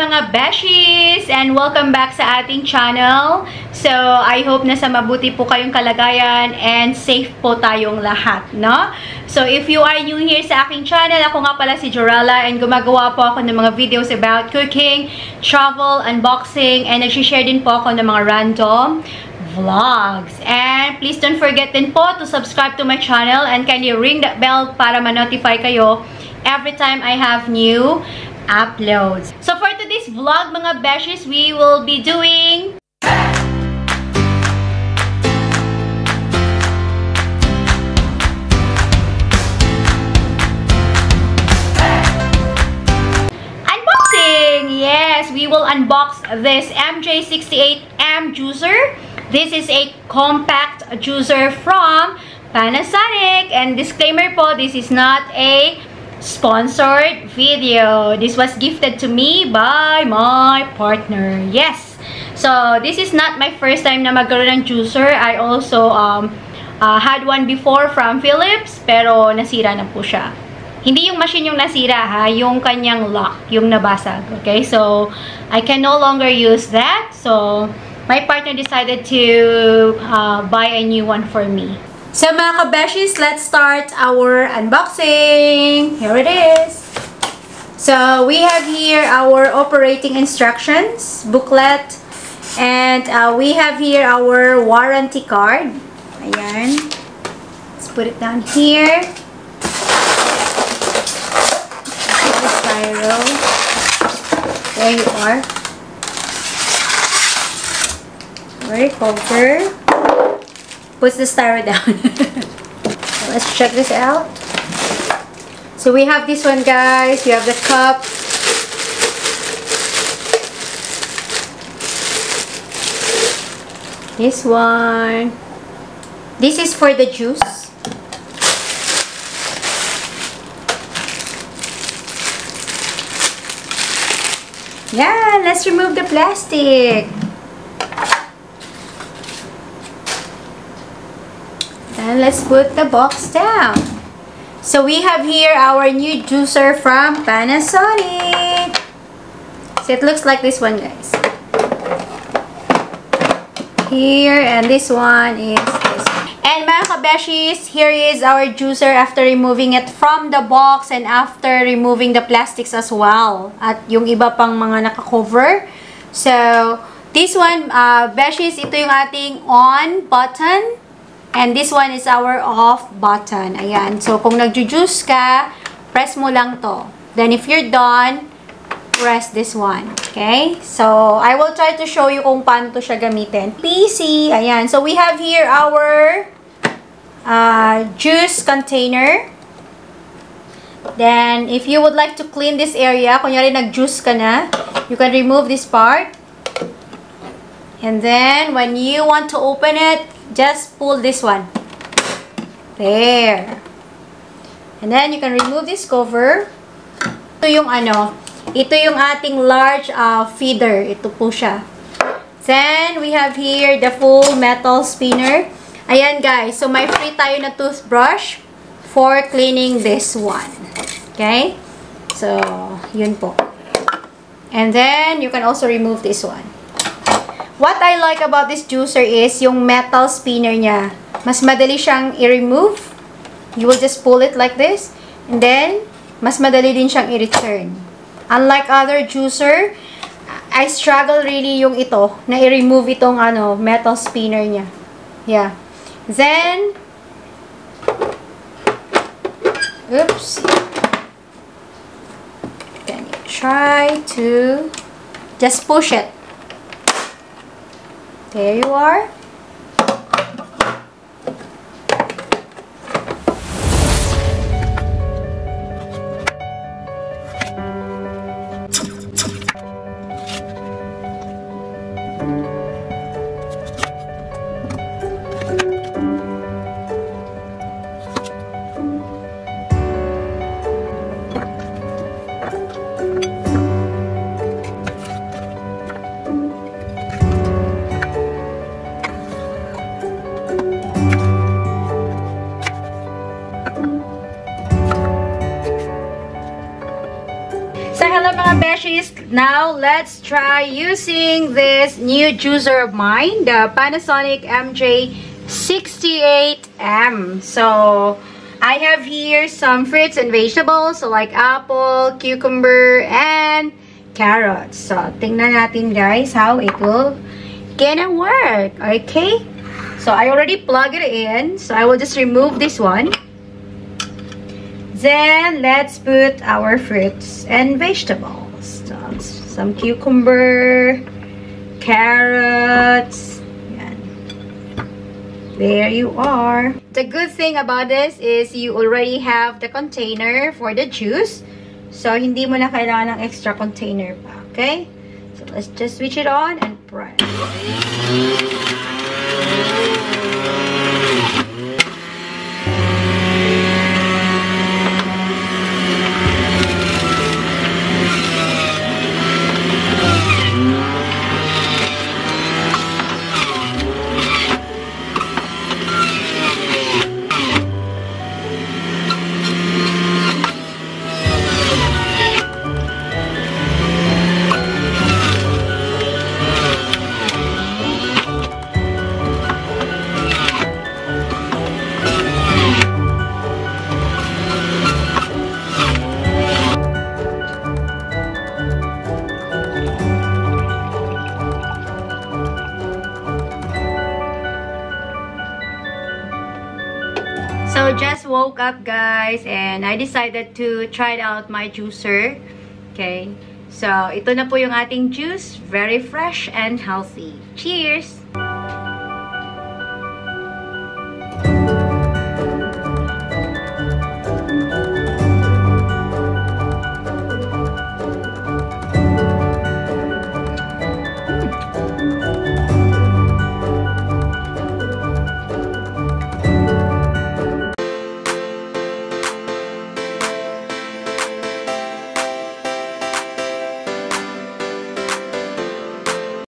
mga beshies! And welcome back sa ating channel. So, I hope na sa mabuti po kayong kalagayan and safe po tayong lahat, no? So, if you are new here sa aking channel, ako nga pala si Jorella and gumagawa po ako ng mga videos about cooking, travel, unboxing, and nagsishare din po ako ng mga random vlogs. And please don't forget din po to subscribe to my channel and kindly ring that bell para ma-notify kayo every time I have new uploads. So for today's vlog, mga beshies, we will be doing unboxing. Yes, we will unbox this MJ68M juicer. This is a compact juicer from PANASONIC. And disclaimer po, this is not a sponsored video. This was gifted to me by my partner. Yes. So, this is not my first time na magkaroon ng juicer. I also had one before from Philips, pero nasira na po siya. Hindi yung machine yung nasira, ha? Yung kanyang lock, yung nabasag. Okay? So, I can no longer use that. So, my partner decided to buy a new one for me. So mga kabeshies, let's start our unboxing. Here it is. So we have here our operating instructions booklet, and we have here our warranty card. Ayan. Let's put it down here. The styro. There you are. Very cover. Puts the styro down. So let's check this out. So we have this one, guys. We have the cup. This one. This is for the juice. Yeah, let's remove the plastic. And let's put the box down. So we have here our new juicer from PANASONIC. So it looks like this one, guys. Here, and this one is this one. And mga kabeshies, here is our juicer after removing it from the box and after removing the plastics as well. At yung iba pang mga naka-cover. So, this one, beshies, ito yung ating on button. And this one is our off button. Ayan. So, kung nagjujuice ka, press mo lang to. Then, if you're done, press this one. Okay? So, I will try to show you kung paano to siya gamitin. PC. Ayan. So, we have here our juice container. Then, if you would like to clean this area, kunyari nag-juice ka na, you can remove this part. And then, when you want to open it, just pull this one. There. And then, you can remove this cover. Ito yung ito yung ating large feeder. Ito po siya. Then, we have here the full metal spinner. Ayan, guys. So, may free tayo na toothbrush for cleaning this one. Okay? So, yun po. And then, you can also remove this one. What I like about this juicer is yung metal spinner niya. Mas madali siyang i-remove. You will just pull it like this. And then, mas madali din siyang i-return. Unlike other juicer, I struggle really yung ito, na i-remove itong metal spinner niya. Yeah. Then, oops. Then you try to just push it. There you are. beshies, now let's try using this new juicer of mine, the Panasonic MJ68M. So, I have here some fruits and vegetables, so like apple, cucumber, and carrots. So, tingnan natin guys how it will gonna work. Okay? So, I already plugged it in. So, I will just remove this one. Then, let's put our fruits and vegetables. So, some cucumber, carrots. Yan. There you are. The good thing about this is you already have the container for the juice. So, hindi mo na kailangan ng extra container pa. Okay? So, let's just switch it on and press. So, just woke up guys and I decided to try out my juicer. Okay. So, ito na po yung ating juice. Very fresh and healthy. Cheers!